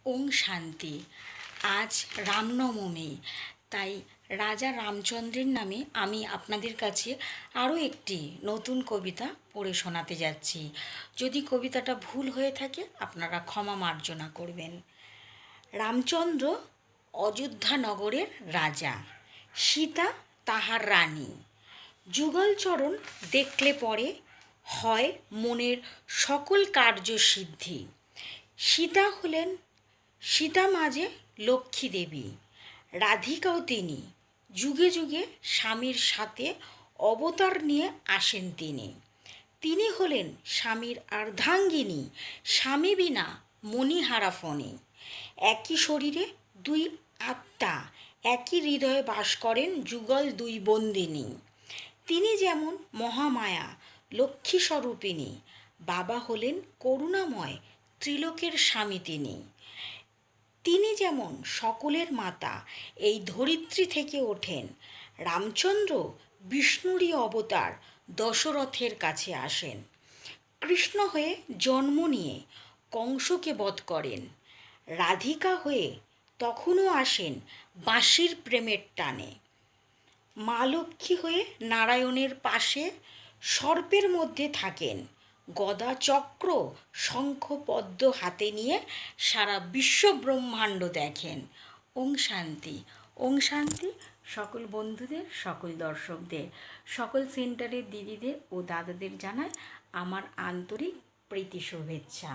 ওং শান্তি। আজ রামনবমী, তাই রাজা রামচন্দ্রের নামে আমি আপনাদের কাছে আরও একটি নতুন কবিতা পড়ে শোনাতে যাচ্ছি। যদি কবিতাটা ভুল হয়ে থাকে আপনারা ক্ষমা মার্জনা করবেন। রামচন্দ্র অযোধ্যা নগরের রাজা, সীতা তাহার রানী। যুগলচরণ দেখলে পরে হয় মনের সকল কার্য সিদ্ধি। সীতা মাঝে লক্ষ্মী দেবী, রাধিকাও তিনি। যুগে যুগে স্বামীর সাথে অবতার নিয়ে আসেন তিনি। তিনি হলেন স্বামীর অর্ধাঙ্গিনী, স্বামী বিনা মণিহারা ফণী। একই শরীরে দুই আত্মা, একই হৃদয়ে বাস করেন যুগল দুই বন্দিনী। তিনি যেমন মহামায়া লক্ষ্মী স্বরূপিণী, বাবা হলেন করুণাময় ত্রিলোকের স্বামী তিনি। তিনি যেমন সকলের মাতা, এই ধরিত্রী থেকে ওঠেন। রামচন্দ্র বিষ্ণুরই অবতার, দশরথের কাছে আসেন। কৃষ্ণ হয়ে জন্ম নিয়ে কংসকে বধ করেন। রাধিকা হয়ে তখনও আসেন বাঁশির প্রেমের টানে। মা লক্ষ্মী হয়ে নারায়ণের পাশে সর্পের মধ্যে থাকেন। গদা চক্র শঙ্খ পদ্ম হাতে নিয়ে সারা বিশ্ব ব্রহ্মাণ্ড দেখেন। ওং শান্তি। ওং শান্তি সকল বন্ধুদের, সকল দর্শকদের, সকল সেন্টারের দিদিদের ও দাদাদের জানায় আমার আন্তরিক প্রীতি শুভেচ্ছা।